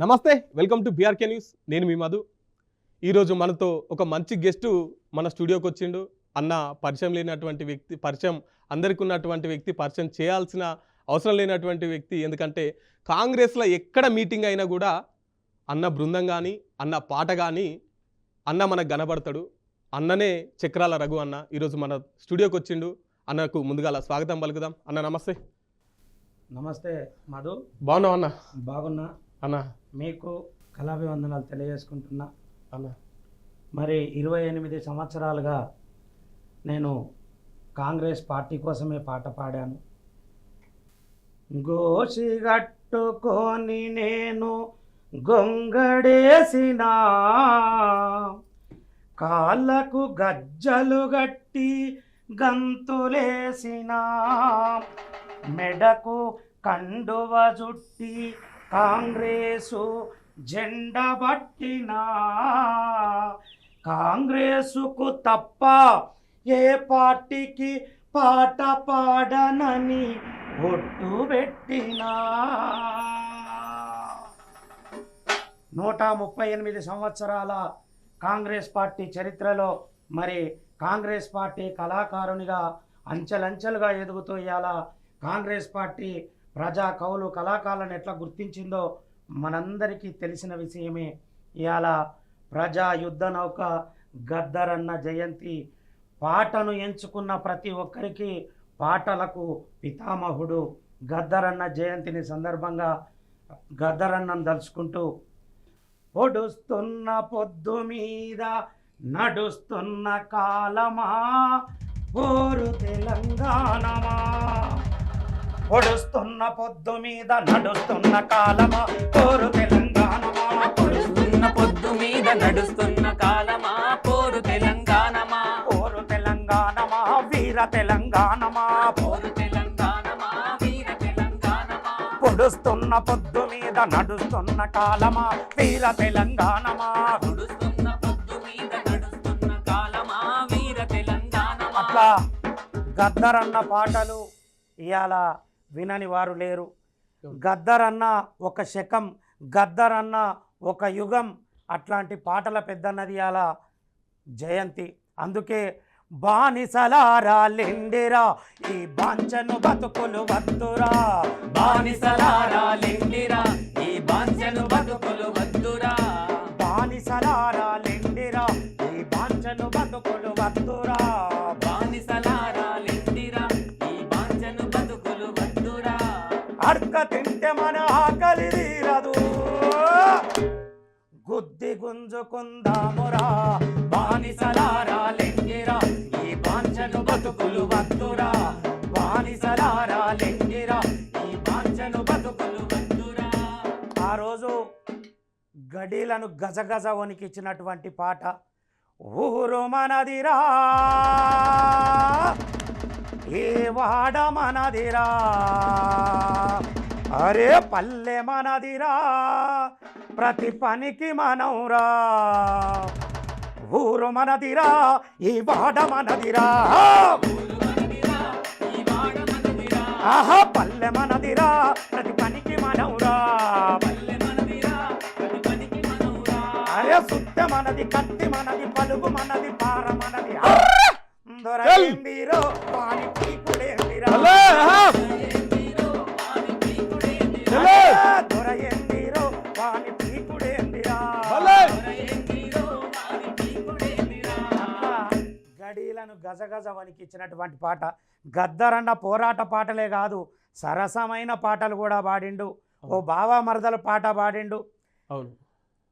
నమస్తే, welcome to BRK news. నేను మీ మధు. ఈరోజు మనతో ఒక మంచి గెస్టు మన స్టూడియోకి వచ్చిండు. అన్న పరిచయం లేనటువంటి వ్యక్తి, పరిచయం అందరికీ ఉన్నటువంటి వ్యక్తి, పరిచయం చేయాల్సిన అవసరం లేనటువంటి వ్యక్తి. ఎందుకంటే కాంగ్రెస్లో ఎక్కడ మీటింగ్ అయినా కూడా అన్న బృందం కానీ, అన్న పాట కానీ, అన్న మనకు కనబడతాడు. అన్ననే చక్రాల రఘు అన్న ఈరోజు మన స్టూడియోకి వచ్చిండు. అన్నకు ముందుగా స్వాగతం పలుకుదాం. అన్న నమస్తే. నమస్తే మధు. బాగున్నావు అన్న? బాగున్నా అన్న. మీకు కళాభివందనాలు తెలియజేసుకుంటున్నా అన్న. మరి 28 సంవత్సరాలుగా నేను కాంగ్రెస్ పార్టీ కోసమే పాట పాడాను. గోసిగట్టుకొని నేను గొంగడేసిన, కాళ్ళకు గజ్జలు గట్టి గంతులేసిన, మెడకు కండువ జుట్టి కాంగ్రెసు జెండ పట్టినా, కాంగ్రెసుకు తప్ప ఏ పార్టీకి పాట పాడనని ఒట్టు పెట్టినా. 138 సంవత్సరాల కాంగ్రెస్ పార్టీ చరిత్రలో మరి కాంగ్రెస్ పార్టీ కళాకారునిగా అంచెలంచెలుగా ఎదుగుతూ ఇవాళ కాంగ్రెస్ పార్టీ ప్రజా కవులు కళాకారులను ఎట్లా గుర్తించిందో మనందరికీ తెలిసిన విషయమే. ఇవాళ ప్రజా యుద్ధ నౌక గద్దరన్న జయంతి. పాటను ఎంచుకున్న ప్రతి ఒక్కరికి పాటలకు పితామహుడు గద్దరన్న జయంతిని సందర్భంగా గద్దరన్నను దలుచుకుంటూ, పొడుస్తున్న పొద్దు మీద నడుస్తున్న కాలమా ఓరు తెలంగాణమా, పొడుస్తున్న పొద్దు మీద నడుస్తున్న కాలమా పోరు తెలంగాణమా, పొడుస్తున్న పొద్దు మీద నడుస్తున్న కాలమా పోరు తెలంగాణమా, పోరు తెలంగాణమా వీర తెలంగాణమా, పోరు తెలంగాణమా వీర తెలంగాణమా, పొడుస్తున్న పొద్దు మీద నడుస్తున్న కాలమా వీర తెలంగాణమా, పొడుస్తున్న పొద్దు మీద నడుస్తున్న కాలమా వీర తెలంగాణమా. అట్లా గద్దరన్న పాటలు ఇవాళ వినని వారు లేరు. గద్దరన్న ఒక శకం, గద్దరన్న ఒక యుగం. అట్లాంటి పాటల పెద్దన్నది ఇవాళ జయంతి. అందుకే బానిసలారా లెండిరా ఈ బాంచను బతుకులు వద్దురా, బానిసలారా లెండిరా ఈ బాంచను బతుకులు వద్దురా, బానిసలారా లెండిరా ఈ బాంచను బతుకులు వద్దురా, బానిసలారా లెండిరా ఈ బాంచను బతుకులు వద్దురా, అడక తింటే మన ఆకలి తీరదు గుద్ది గుంజుకుందామురా, బానిసలారా లెండిరా ఈ బాంచను బతుకులు వద్దురా, బానిసలారా లెండిరా ఈ బాంచను బతుకులు వద్దురా. ఆ రోజు గడీలను గజగజ వణికిచ్చినటువంటి పాట ఊరు మనదిరా ఏ వాడ మనదిరా, అరే పల్లె మనదిరా ప్రతి పనికి మనవురా, ఊరు మనదిరా ఈ వాడ మనదిరా, ఆహా పల్లె మనదిరా ప్రతి పనికి మనవురా, అరే సుత్తె మనది, కత్తి మనది, పలుగు మనది, పార మనది, దొరకేందిరో వాని పీకుడేందిరా, దొరయేందిరో వాని పీకుడేందిరా. గడీలను గజగజ వణికిచ్చినటువంటి పాట గద్దరన్న. పోరాట పాటలే కాదు, సరసమైన పాటలు కూడా పాడిండు. ఓ బావా మరదల పాట పాడిండు. అవును.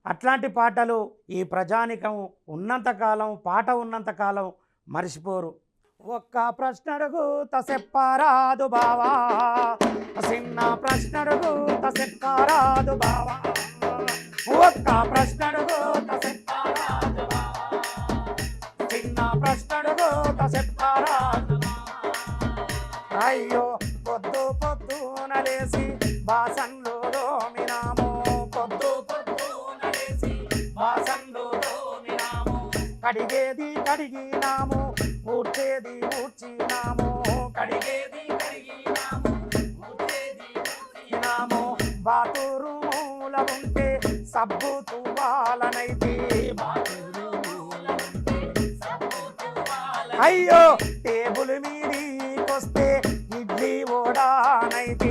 అట్లాంటి పాటలు ఈ ప్రజానికం ఉన్నంతకాలం, పాట ఉన్నంతకాలం మరిచిపోరు. ఒక్క ప్రశ్న అడుగు తసెప్పారాదు బావా, చిన్న ప్రశ్న అడుగు తసెప్పారాదు బావా, ఒక్క ప్రశ్న అడుగు తసెప్పారాదు బావా, చిన్న ప్రశ్న అడుగు తసెప్పారాదు. అయ్యో పొద్దు పొద్దున లేసి బాసన్లు దోమినాము, పొద్దు పొద్దున లేసి బాసన్లు దోమినాము, కడిగేది కడిగినాము, ఊడ్చేది ఊడ్చినాము, కడిగేది కడిగినాము, ఊడ్చేది ఊడ్చినాము, బాతురు మూల ఉంటే సబ్బు తువ్వాలనైతే అయ్యో టేబుల్ మీదకొస్తే ఇడ్లీ ఓడానైతే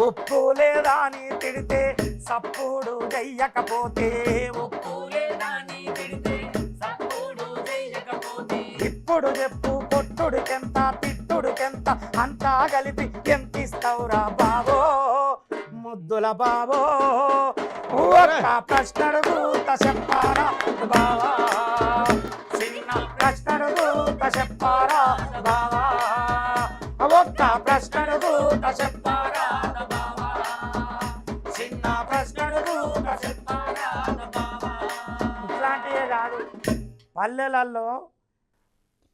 ఉప్పు లేదా అని తిడితే సప్పుడు చెయ్యకపోతే ఇప్పుడు చెప్పు కొట్టుడికెంత తిట్టుడికెంత అంతా కలిపి ఎంత ఇస్తావురా బాబో ముద్దుల బాబో ఒక్క ప్రశ్న అడుగుతా చెప్పారా బావా చిన్న ప్రశ్న అడుగుతా చెప్పారా బావా ఒక్క ప్రశ్న అడుగుతా చెప్పారా బావా చిన్న ప్రశ్న అడుగుతా చెప్పారా బావా. ఇట్లాంటివే కాదు పల్లెలలో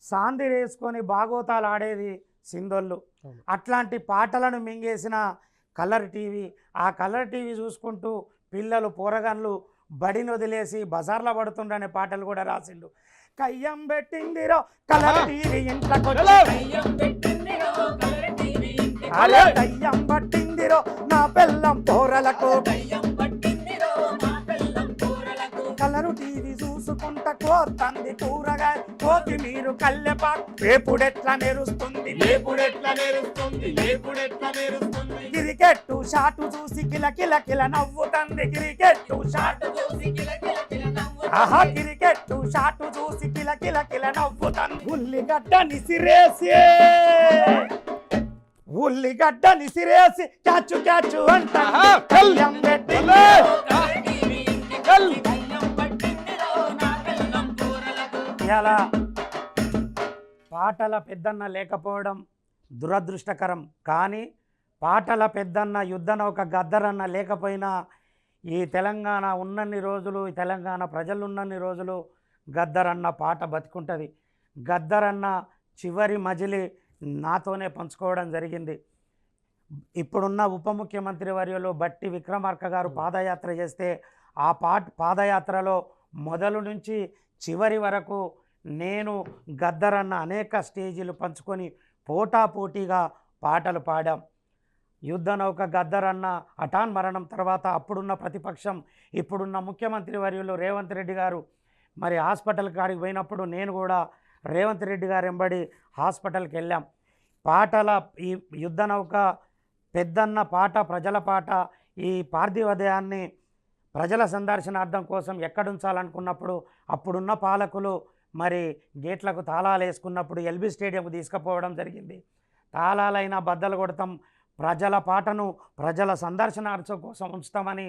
సాందిరేసుకొని బాగోతాలు ఆడేది సింధోళ్ళు. అట్లాంటి పాటలను మింగేసిన కలర్ టీవీ. ఆ కలర్ టీవీ చూసుకుంటూ పిల్లలు పోరగన్లు బడిని వదిలేసి బజార్లో పడుతుండనే పాటలు కూడా రాసిండు. కయ్యం పెట్టిందిరో కలర్ టీవీ ఇంట్లోకి అరే కయ్యం పట్టిందిరో నా పెళ్ళం పోరలకు కలరు టీవీ చూసుకుంటా కోతంది కూరగాయ కోతి మీరు కల్లెపాకు వేపుడెట్లా మెరుస్తుంది క్రికెట్ షాటు చూసి కిల కిల కిల నవ్వుతుంది క్రికెట్ షాటు చూసి ఆహా క్రికెట్ షాటు చూసి కిల కిల కిల నవ్వుతుంది ఉల్లిగడ్డ నిసిరేసి క్యాచు క్యాచు అంటా ఇలా పాటల పెద్దన్న లేకపోవడం దురదృష్టకరం. కానీ పాటల పెద్దన్న యుద్ధ నౌక గద్దరన్న లేకపోయినా ఈ తెలంగాణ ఉన్నన్ని రోజులు, ఈ తెలంగాణ ప్రజలు ఉన్నన్ని రోజులు గద్దరన్న పాట బతికుంటుంది. గద్దరన్న చివరి మజిలి నాతోనే పంచుకోవడం జరిగింది. ఇప్పుడున్న ఉప ముఖ్యమంత్రి వర్యులు బట్టి విక్రమార్క గారు పాదయాత్ర చేస్తే ఆ పాదయాత్రలో మొదలు నుంచి చివరి వరకు నేను గద్దరన్న అనేక స్టేజీలు పంచుకొని పోటాపోటీగా పాటలు పాడాం. యుద్ధ నౌక గద్దరన్న హఠాన్ మరణం తర్వాత అప్పుడున్న ప్రతిపక్షం ఇప్పుడున్న ముఖ్యమంత్రి వర్యులు రేవంత్ రెడ్డి గారు మరి హాస్పిటల్ కాడికి పోయినప్పుడు నేను కూడా రేవంత్ రెడ్డి గారు వెంబడి హాస్పిటల్కి వెళ్ళాం. పాటల ఈ యుద్ధ నౌక పెద్దన్న పాట ప్రజల పాట ఈ పార్థివదేహాన్ని ప్రజల సందర్శనార్థం కోసం ఎక్కడుంచాలనుకున్నప్పుడు అప్పుడున్న పాలకులు మరి గేట్లకు తాళాలు వేసుకున్నప్పుడు ఎల్బీ స్టేడియంకు తీసుకుపోవడం జరిగింది. తాళాలైనా బద్దలు కొడతాం, ప్రజల పాటను ప్రజల సందర్శనార్థం కోసం ఉంచుతామని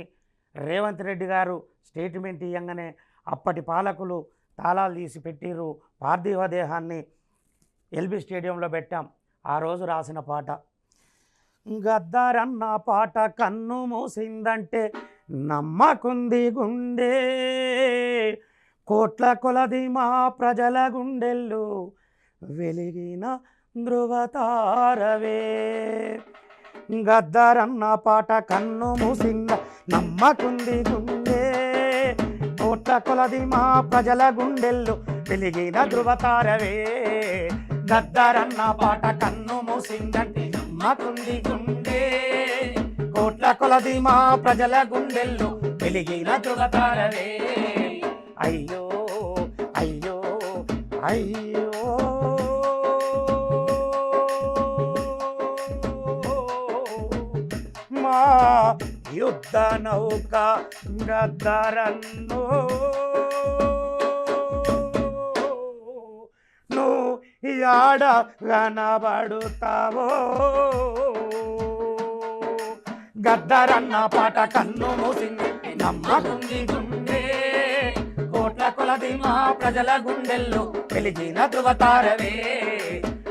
రేవంత్ రెడ్డి గారు స్టేట్మెంట్ ఇవ్వగానే అప్పటి పాలకులు తాళాలు తీసి పెట్టిరు. పార్థివదేహాన్ని ఎల్బీ స్టేడియంలో పెట్టాం. ఆ రోజు రాసిన పాట గద్దరన్న పాట కన్ను మూసిందంటే నమ్మకుంది గుండె కోట్ల కొలది మా ప్రజల గుండెల్లో వెలిగిన ధృవతారవే. గద్దరన్న పాట కన్ను మూసింద నమ్మకుంది గుండె కోట్ల కొలది మా ప్రజల గుండెల్లో వెలిగిన ధృవతారవే. గద్దరన్న పాట కన్ను మూసిందంటే నమ్మకుంది గుండె కోట్ల కొలది మా ప్రజల గుండెల్లో వెలిగిన ధృవతారవే. అయ్యో అయ్యో అయ్యో మా యుద్ధ నౌక గద్దరన్నో నువ్వు యాడ కనబడుతావో. గద్దరన్న పాట కన్ను మూసింది నమ్మకుంది గుండె కోట్ల కొలది మా ప్రజల గుండెల్లో వెలిగిన ధృవతారవే.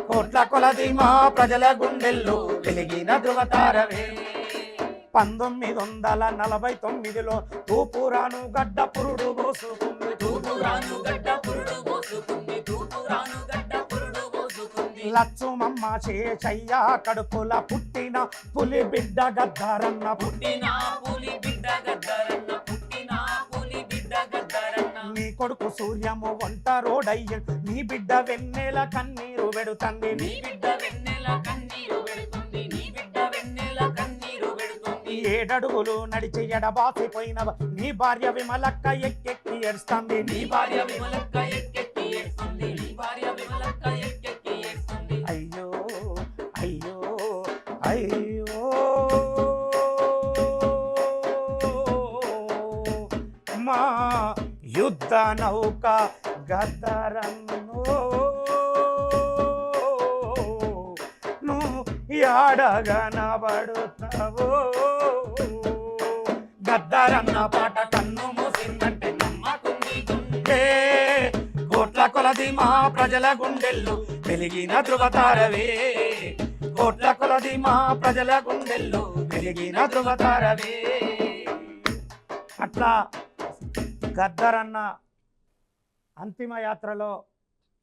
కోట్ల కొలది మా ప్రజల గుండెల్లో వెలిగిన ధృవతారవే. 1949లో తూపురాను గడ్డ పురుడు పోసుకుంది లచ్చుమమ్మ శేషయ్య కడుపుల పుట్టిన పులి బిడ్డ గద్దరన్న నీ కొడుకు సూర్యము వంట రోడయ్య నీ బిడ్డ వెన్నెల కన్నీరు పెడుతుంది ఏడడుగులు నడిచి ఎడబాసిపోయిన నీ భార్య విమలక్క ఎక్కెక్కి ఏడుస్తుంది. నీ భార్య విమలక్క ఎక్కెక్కి ఏడుస్తుంది. నీ భార్య విమలక్క ఎక్కెక్కి ఏడుస్తుంది. అయ్యో అయ్యో అయ్యో మా యుద్ధ నౌక గద్దరన్నో నువ్వు యాడగనబడుతావో. గద్దరన్న పాట కన్ను మూసిందంటే నమ్మకుంది గుండె. కోట్ల కొలది మా ప్రజల గుండెల్లో వెలిగిన ధృవతారవే. కోట్ల కొలది మా ప్రజల గుండెల్లో వెలిగిన ధృవతారవే. అట్లా గద్దరన్న అంతిమ యాత్రలో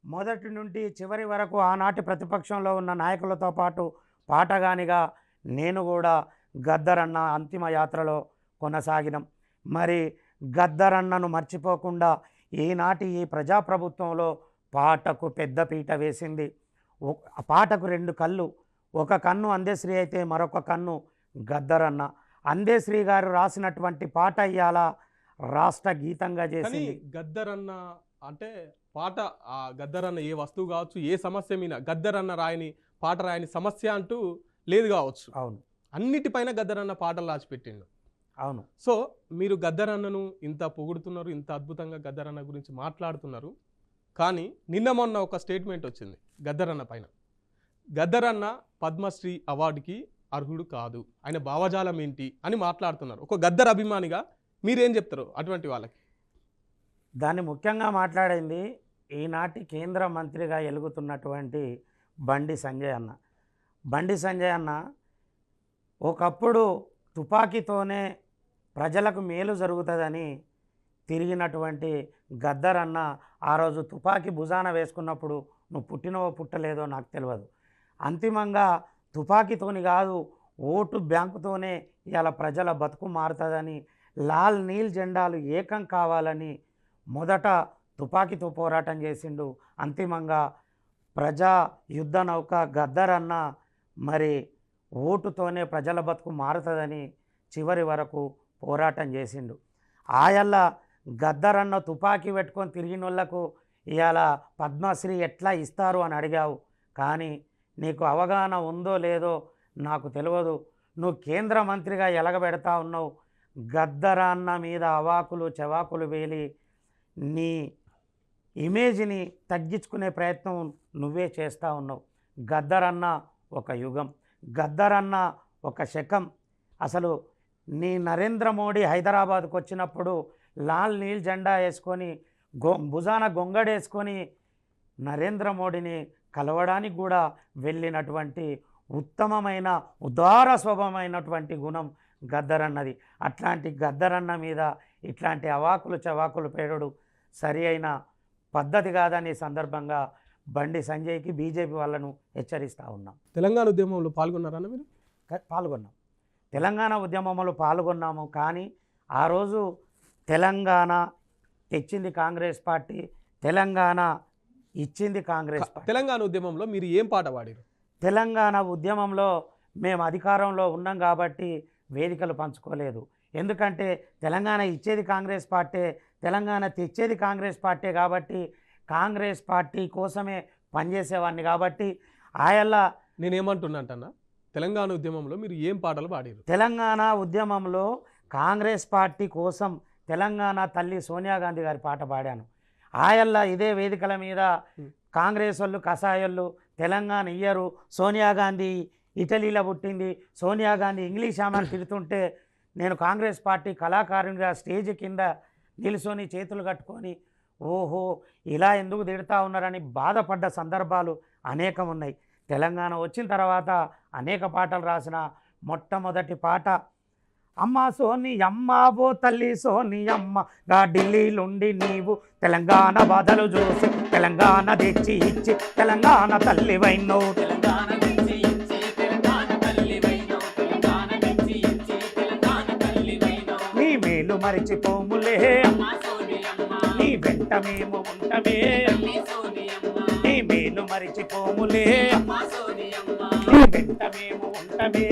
మొదటి నుండి చివరి వరకు ఆనాటి ప్రతిపక్షంలో ఉన్న నాయకులతో పాటు పాటగానిగా నేను కూడా గద్దరన్న అంతిమ యాత్రలో కొనసాగినాం. మరి గద్దరన్నను మర్చిపోకుండా ఈనాటి ఈ ప్రజాప్రభుత్వంలో పాటకు పెద్దపీట వేసింది. పాటకు రెండు కళ్ళు, ఒక కన్ను అందశ్రీ అయితే మరొక కన్ను గద్దరన్న. అందశ్రీ గారు రాసినటువంటి పాట ఇయ్యాల రాష్ట్ర గీతంగా కానీ చేసింది. గద్దరన్న అంటే పాట ఆ గద్దరన్న ఏ వస్తువు కావచ్చు, ఏ సమస్య మీద గద్దరన్న రాయని పాట రాయని సమస్య అంటూ లేదు కావచ్చు. అవును అన్నిటిపైన గద్దరన్న పాటలు రాసిపెట్టిండు. అవును. సో మీరు గద్దరన్నను ఇంత పొగుడుతున్నారు, ఇంత అద్భుతంగా గద్దరన్న గురించి మాట్లాడుతున్నారు. కానీ నిన్న మొన్న ఒక స్టేట్మెంట్ వచ్చింది గద్దరన్న పైన. గద్దరన్న పద్మశ్రీ అవార్డుకి అర్హుడు కాదు, ఆయన భావజాలం ఏంటి అని మాట్లాడుతున్నారు. ఒక గద్దర్ అభిమానిగా మీరేం చెప్తారు అటువంటి వాళ్ళకి? దాన్ని ముఖ్యంగా మాట్లాడింది ఈనాటి కేంద్ర మంత్రిగా ఎలుగుతున్నటువంటి బండి సంజయ్ అన్న. బండి సంజయ్ అన్న ఒకప్పుడు తుపాకీతోనే ప్రజలకు మేలు జరుగుతుందని తిరిగినటువంటి గద్దరన్న ఆ రోజు తుపాకీ భుజాన వేసుకున్నప్పుడు నువ్వు పుట్టినవో పుట్టలేదో నాకు తెలియదు. అంతిమంగా తుపాకీతోని కాదు, ఓటు బ్యాంకుతోనే ఇలా ప్రజల బతుకు మారుతుందని, లాల్ నీల్ జెండాలు ఏకం కావాలని మొదట తుపాకీతో పోరాటం చేసిండు. అంతిమంగా ప్రజా యుద్ధ నౌక గద్దరన్న మరి ఓటుతోనే ప్రజల బతుకు మారుతుందని చివరి వరకు పోరాటం చేసిండు. ఆయల్ల గద్దరన్న తుపాకీ పెట్టుకొని తిరిగిన వాళ్ళకు ఇవాళ పద్మశ్రీ ఎట్లా ఇస్తారు అని అడిగావు. కానీ నీకు అవగాహన ఉందో లేదో నాకు తెలియదు. నువ్వు కేంద్ర మంత్రిగా ఎలగబెడతా ఉన్నావు. గద్దరన్న మీద అవాకులు చెవాకులు వేలి నీ ఇమేజ్ని తగ్గించుకునే ప్రయత్నం నువ్వే చేస్తూ ఉన్నావు. గద్దరన్న ఒక యుగం, గద్దరన్న ఒక శకం. అసలు నీ నరేంద్ర మోడీ హైదరాబాద్కు వచ్చినప్పుడు లాల్ నీల్ జెండా వేసుకొని భుజాన గొంగడేసుకొని నరేంద్ర మోడీని కలవడానికి కూడా వెళ్ళినటువంటి ఉత్తమమైన ఉదార స్వభావమైనటువంటి గుణం గద్దరన్నది. అట్లాంటి గద్దరన్న మీద ఇట్లాంటి అవాకులు చవాకులు పేరుడు సరి అయిన పద్ధతి కాదని సందర్భంగా బండి సంజయ్కి బీజేపీ వాళ్ళను హెచ్చరిస్తూ ఉన్నాం. తెలంగాణ ఉద్యమంలో పాల్గొన్నారన్న మీరు? పాల్గొన్నాం. తెలంగాణ ఉద్యమంలో పాల్గొన్నాము. కానీ ఆ రోజు తెలంగాణ తెచ్చింది కాంగ్రెస్ పార్టీ, తెలంగాణ ఇచ్చింది కాంగ్రెస్ పార్టీ. తెలంగాణ ఉద్యమంలో మీరు ఏం పాట పాడారు? తెలంగాణ ఉద్యమంలో మేము అధికారంలో ఉన్నాం కాబట్టి వేదికలు పంచుకోలేదు. ఎందుకంటే తెలంగాణ ఇచ్చేది కాంగ్రెస్ పార్టీ, తెలంగాణ తెచ్చేది కాంగ్రెస్ పార్టీ కాబట్టి కాంగ్రెస్ పార్టీ కోసమే పనిచేసేవాడిని కాబట్టి ఆయల్లా నేనేమంటున్నాంటన్నా, తెలంగాణ ఉద్యమంలో మీరు ఏం పాటలు పాడారు? తెలంగాణ ఉద్యమంలో కాంగ్రెస్ పార్టీ కోసం తెలంగాణ తల్లి సోనియా గాంధీ గారి పాట పాడాను. ఆయల్లా ఇదే వేదికల మీద కాంగ్రెస్ వాళ్ళు కషాయోళ్ళు తెలంగాణ ఇయ్యరు, సోనియా గాంధీ ఇటలీలో పుట్టింది, సోనియా గాంధీ ఇంగ్లీష్ ఆమెను తిడుతుంటే నేను కాంగ్రెస్ పార్టీ కళాకారునిగా స్టేజ్ కింద నిలుసొని చేతులు కట్టుకొని ఓహో ఇలా ఎందుకు తిడతా ఉన్నారని బాధపడ్డ సందర్భాలు అనేకం ఉన్నాయి. తెలంగాణ వచ్చిన తర్వాత అనేక పాటలు రాసిన మొట్టమొదటి పాట అమ్మ సోని అమ్మ ఓ తల్లి సోని అమ్మ గా ఢిల్లీలుండి నీవు తెలంగాణ బాధలు చూసి తెలంగాణ తెచ్చి ఇచ్చి తెలంగాణ తల్లి వైనో నీ మేలు మరిచిపోములే నీ వెంట మేము ఉంటమే నీ మేలు మరిచిపోములే నీ వెంట మేము ఉంటమే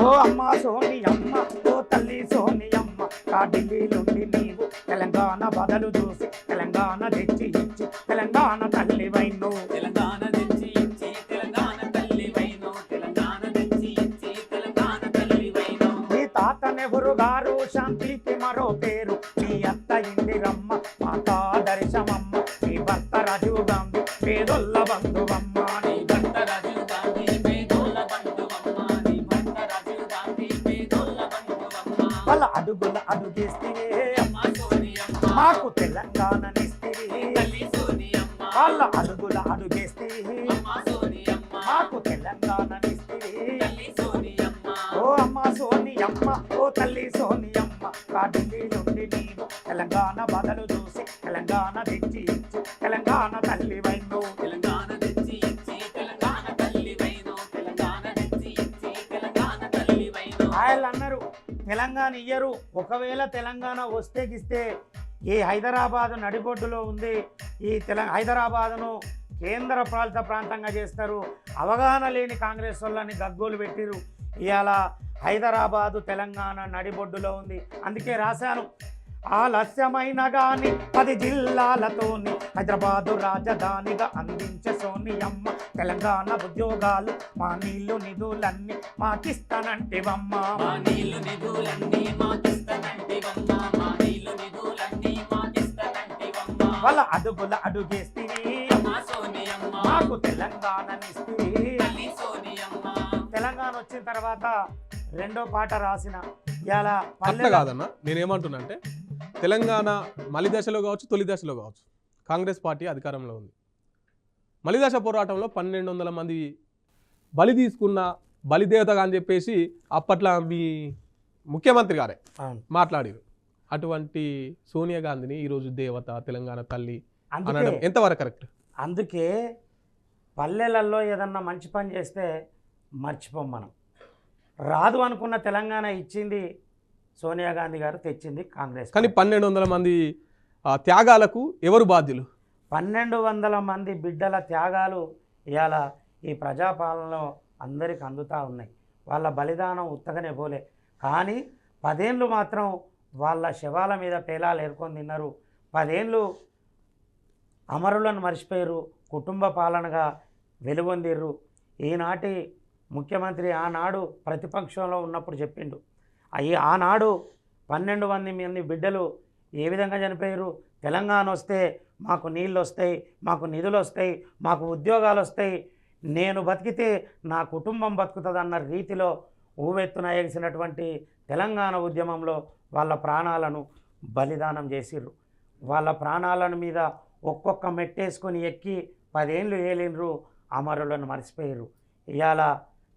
ఓ ఓ అమ్మ సోనియమ్మ ఓ తల్లి సోనియమ్మ ఢిల్లీలోండి నీవు తెలంగాణ బదలు చూసి తెలంగాణ తెచ్చి ఇచ్చి తెలంగాణ తల్లి వైను తెలంగాణ తెచ్చి ఇచ్చి తెలంగాణ తల్లి వైను తెలంగాణ తెచ్చి ఇచ్చి తెలంగాణ తల్లి వైను నీ తాత నెహ్రూ గారు శాంతికి మరో పేరు నీ అత్త ఇందిరమ్మ మాతా దర్శమమ్మ నీ భర్త రాజీవ్ గాంధీ పేదొల్ల బంధువమ్మ నీ భర్త రాజీవ్ గాంధీ పేదోళ్ళ బంధువమ్మ నీ భర్త రాజీవ్ గాంధీ పేదోళ్ళ బంధువమ్మ వాళ్ళ అడుగుల అడుగేస్తే అమ్మ సోనియమ్మ మాకు తెలంగాణనిస్తే తల్లి సోనియమ్మ వాళ్ళ అడుగుల అడుగేస్తే అమ్మ సోనియమ్మ మాకు తెలంగాణనిస్తే తల్లి సోనియమ్మ ఓ అమ్మ సోనియమ్మ ఓ తల్లి సోనియమ్మ ఢిల్లీలోండి నీవు తెలంగాణ బదలు చూసి తెలంగాణ తెచ్చి ఇచ్చి తెలంగాణ తల్లి వైను తెలంగాణ తెచ్చి ఇచ్చి తెలంగాణ తల్లి వైను తెలంగాణ తెచ్చి ఇచ్చి తెలంగాణ తల్లి వైను ఆయన అన్నారు తెలంగాణ ఇయ్యరు ఒకవేళ తెలంగాణ వస్తే గిస్తే ఈ హైదరాబాదు నడిబొడ్డులో ఉంది ఈ హైదరాబాదును కేంద్ర పాలిత ప్రాంతంగా చేస్తారు అవగాహన లేని కాంగ్రెస్ వాళ్ళని గగ్గోలు పెట్టిరు ఇవాళ హైదరాబాదు తెలంగాణ నడిబొడ్డులో ఉంది అందుకే రాశాను ఆలస్యమైన గాని 10 జిల్లాలతోని హైదరాబాదు రాజధానిగా అందించే సోనియమ్మ తెలంగాణ ఉద్యోగాలు మా నీళ్లు నిధులన్నీ మాకిస్తానంటివమ్మ మా నీళ్లు నిధులన్నీ మాకిస్తానంటివమ్మ మా నీళ్లు నిధులన్నీ మాకిస్తానంటివమ్మ వాళ్ళ అడుగుల అడుగేస్తే అమ్మ సోనియమ్మ మాకు తెలంగాణనిస్తే తల్లి సోనియమ్మ తెలంగాణ వచ్చిన తర్వాత రెండో పాట రాసిన ఇవాళ అట్లా పల్లె కాదన్న నేనేమంటున్నా అంటే తెలంగాణ మలి దశలో కావచ్చు తొలి దశలో కావచ్చు కాంగ్రెస్ పార్టీ అధికారంలో ఉంది. మలిదశ పోరాటంలో 1200 మంది బలి తీసుకున్న బలిదేవతగా అని చెప్పేసి అప్పట్లో మీ ముఖ్యమంత్రి గారే మాట్లాడారు. అటువంటి సోనియా గాంధీని ఈరోజు దేవత తెలంగాణ తల్లి అనడం ఎంతవరకు కరెక్ట్? అందుకే పల్లెలలో ఏదన్నా మంచి పని చేస్తే మర్చిపోం మనం. రాదు అనుకున్న తెలంగాణ ఇచ్చింది సోనియా గాంధీ గారు, తెచ్చింది కాంగ్రెస్. కానీ 1200 మంది త్యాగాలకు ఎవరు బాధ్యులు? 1200 మంది బిడ్డల త్యాగాలు ఇవాళ ఈ ప్రజాపాలనలో అందరికి అందుతూ ఉన్నాయి. వాళ్ళ బలిదానం ఉత్తగానే పోలే, కానీ 10 ఏళ్ళు మాత్రం వాళ్ళ శవాల మీద పేలాలు ఏరుకొని తిన్నారు. 10 ఏళ్ళు అమరులను మర్చిపోయారు, కుటుంబ పాలనగా వెలుగొందిర్రు. ఈనాటి ముఖ్యమంత్రి ఆనాడు ప్రతిపక్షంలో ఉన్నప్పుడు చెప్పిండు, ఆనాడు 12 మంది బిడ్డలు ఏ విధంగా చనిపోయారు, తెలంగాణ వస్తే మాకు నీళ్ళు వస్తాయి, మాకు నిధులు వస్తాయి, మాకు ఉద్యోగాలు వస్తాయి, నేను బతికితే నా కుటుంబం బతుకుతుందన్న రీతిలో ఊవెత్తున ఎగిసినటువంటి తెలంగాణ ఉద్యమంలో వాళ్ళ ప్రాణాలను బలిదానం చేసిర్రు. వాళ్ళ ప్రాణాలను మీద ఒక్కొక్క మెట్టేసుకొని ఎక్కి 10 ఏళ్ళు ఏలిండ్రు, అమరులను మర్చిపోయారు. ఇవాళ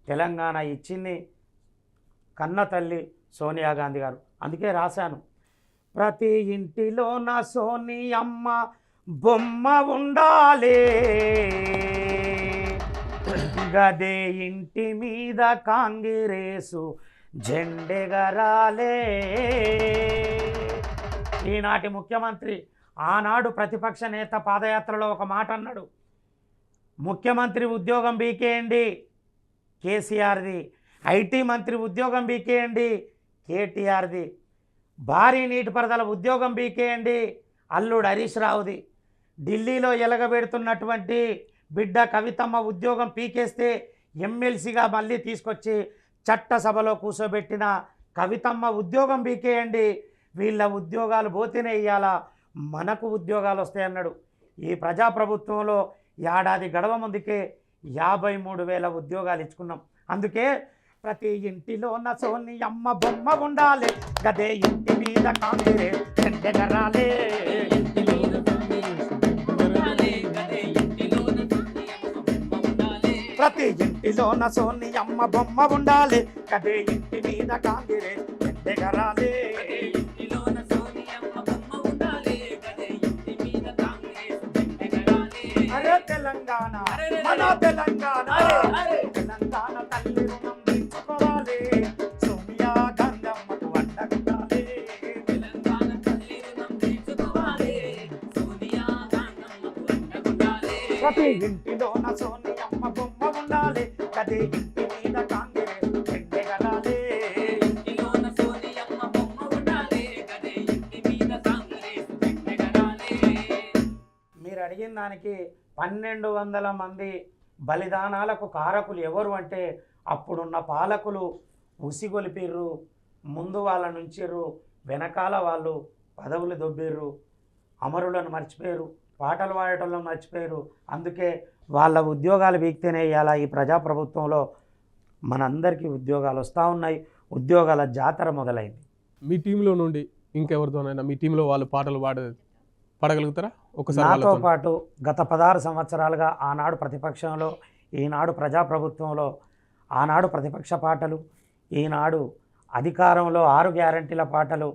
తెలంగాణ ఇచ్చింది కన్న తల్లి సోనియా గాంధీ గారు. అందుకే రాశాను, ప్రతి ఇంటిలో నా సోనియమ్మ బొమ్మ ఉండాలి, గదే ఇంటి మీద కాంగ్రెసు జెండెగరాలే. ఈనాటి ముఖ్యమంత్రి ఆనాడు ప్రతిపక్ష నేత పాదయాత్రలో ఒక మాట అన్నాడు, ముఖ్యమంత్రి ఉద్యోగం బీకేయండి కేసీఆర్ది, ఐటీ మంత్రి ఉద్యోగం బీకేయండి కేటీఆర్ది, భారీ నీటిపారుదల ఉద్యోగం బీకేయండి అల్లుడు హరీష్ రావుది, ఢిల్లీలో ఎలగబెడుతున్నటువంటి బిడ్డ కవితమ్మ ఉద్యోగం పీకేస్తే ఎమ్మెల్సీగా మళ్ళీ తీసుకొచ్చి చట్టసభలో కూర్చోబెట్టిన కవితమ్మ ఉద్యోగం బీకేయండి, వీళ్ళ ఉద్యోగాలు పోతేనే ఇవ్వాలా మనకు ఉద్యోగాలు వస్తాయన్నాడు. ఈ ప్రజాప్రభుత్వంలో ఏడాది గడవ ముందుకే 53,000 ఉద్యోగాలు ఇచ్చుకున్నాం. అందుకే ప్రతి ఇంటిలో నా సోనియమ్మ బొమ్మ ఉండాలి, గదే ఇంటి మీద కాంగ్రెస్ జెండెగరాలే. ప్రతి ఇంటిలో నా సోనియమ్మ బొమ్మ ఉండాలి, గదే ఇంటి మీద కాంగ్రెస్ జెండెగరాలే. అరే తెలంగాణ మన తెలంగాణ, తెలంగాణ తల్లి రుణం తీర్చుకోవాలి, సోనియా గాంధమ్మకు అండగుండాలి. తెలంగాణ తల్లి రుణం తీర్చుకోవాలి, సోనియా గాంధమ్మకు అండగుండాలి. ప్రతి ఇంటిలో నా సోనియమ్మ బొమ్మ ఉండాలి, గదే ఇంటి మీద కాంగ్రెస్ జెండెగరాలే. అడిగిన దానికి 1200 మంది బలిదానాలకు కారకులు ఎవరు అంటే అప్పుడున్న పాలకులు ఉసిగొలిపిర్రు, ముందు వాళ్ళ నుంచిర్రు, వెనకాల వాళ్ళు పదవులు దొబ్బిర్రు, అమరులను మర్చిపోయారు, పాటలు పాడేటోళ్ళని మర్చిపోయారు. అందుకే వాళ్ళ ఉద్యోగాలు వీక్తేనే ఇవాళ ఈ ప్రజాప్రభుత్వంలో మనందరికీ ఉద్యోగాలు వస్తూ ఉన్నాయి, ఉద్యోగాల జాతర మొదలైంది. మీ టీంలో నుండి ఇంకెవరితోనైనా మీ టీంలో వాళ్ళు పాటలు పాడగలుగుతారా? ఒకసారి నాతో వాళ్ళతోని. పాటు గత 16 సంవత్సరాలుగా ఆనాడు ప్రతిపక్షంలో, ఈనాడు ప్రజాప్రభుత్వంలో, ఆనాడు ప్రతిపక్ష పాటలు, ఈనాడు అధికారంలో 6 గ్యారంటీల పాటలు,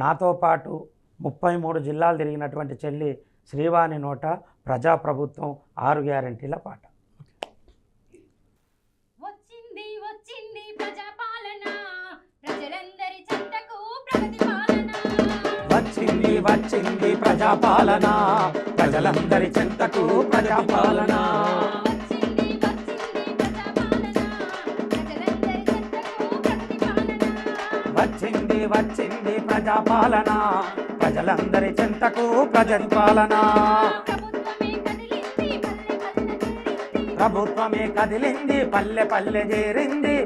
నాతో పాటు 33 జిల్లాలు తిరిగినటువంటి చెల్లి శ్రీవాణి నోట ప్రజాప్రభుత్వం 6 గ్యారంటీల పాట. వచ్చింది వచ్చింది ప్రజాపాలన, ప్రజలందరి చెంతకు ప్రగతి పాలన. వచ్చింది వచ్చింది ప్రజాపాలన, ప్రజలందరి చెంతకు ప్రజాపాలన. వచ్చింది వచ్చింది ప్రజాపాలన, ప్రజలందరి చెంతకు ప్రగతి పాలన. వచ్చింది వచ్చింది ప్రజాపాలన, ప్రజలందరి చెంతకు ప్రగతి పాలన. ప్రభుత్వమే కదిలింది పల్లె పల్లె చేరింది.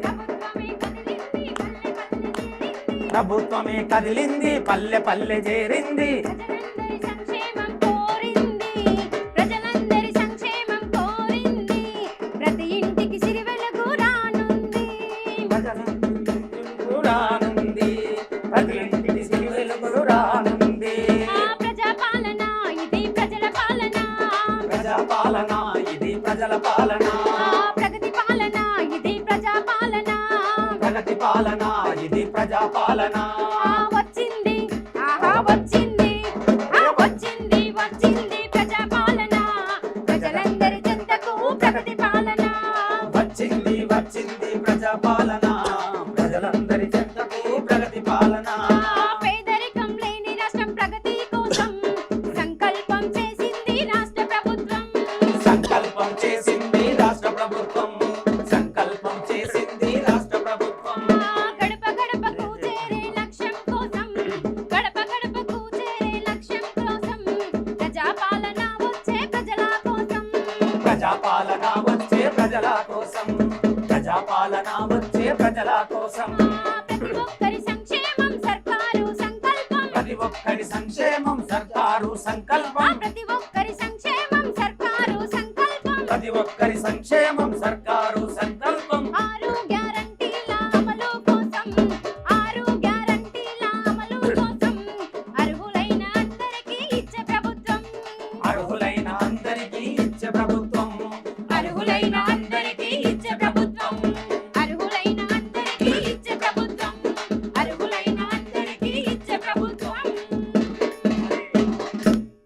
ప్రభుత్వమే కదిలింది పల్లె పల్లె చేరింది. ప్రజలందరి సంక్షేమం కోరింది, ప్రజలందరి సంక్షేమం కోరింది. ప్రతి ఇంటికి సిరి వెలుగు రానుంది. రానుంది, ప్రతి ఇంటికి సిరి వెలుగులు రానుంది. ప్రజాపాలన ఇది ప్రజల పాలన, ప్రజాపాలన ఇది ప్రజల పాలన. ప్రగతి పాలన ఇది ప్రజాపాలన. ప్రగతి పాలన ఇది ప్రజాపాలన. వచ్చింది ఆహా వచ్చింది, వచ్చింది వచ్చింది ప్రజాపాలన, ప్రజలందరి చెంతకు ప్రగతి పాలన. వచ్చింది వచ్చింది ప్రజాపాలన, ప్రజలందరి చెంతకు ప్రగతి పాలన. పేదరికం లేని రాష్ట్రం ప్రగతి కోసం సంకల్పం చేసింది రాష్ట్ర ప్రభుత్వం. సంకల్పం చేసింది రాష్ట్ర ప్రభుత్వం, సంకల్పం చేసింది రాష్ట్ర ప్రభుత్వం. గడప గడపకు చేరే లక్ష్యం కోసం, గడప గడపకు చేరే లక్ష్యం కోసం, ప్రజాపాలన వచ్చే ప్రజల కోసం. ప్రజాపాలన వచ్చే ప్రజల కోసం, ప్రజాపాలన వచ్చే ప్రజల కోసం. ప్రతి ఒక్కరి సంక్షేమం సర్కారు సంకల్పం. ప్రతి ఒక్కరి సంక్షేమం సర్కారు సంకల్పం. ప్రతి ఒక్కరి సంక్షేమం సర్కారు సంకల్పం. ప్రతి ఒక్కరి సంక్షేమం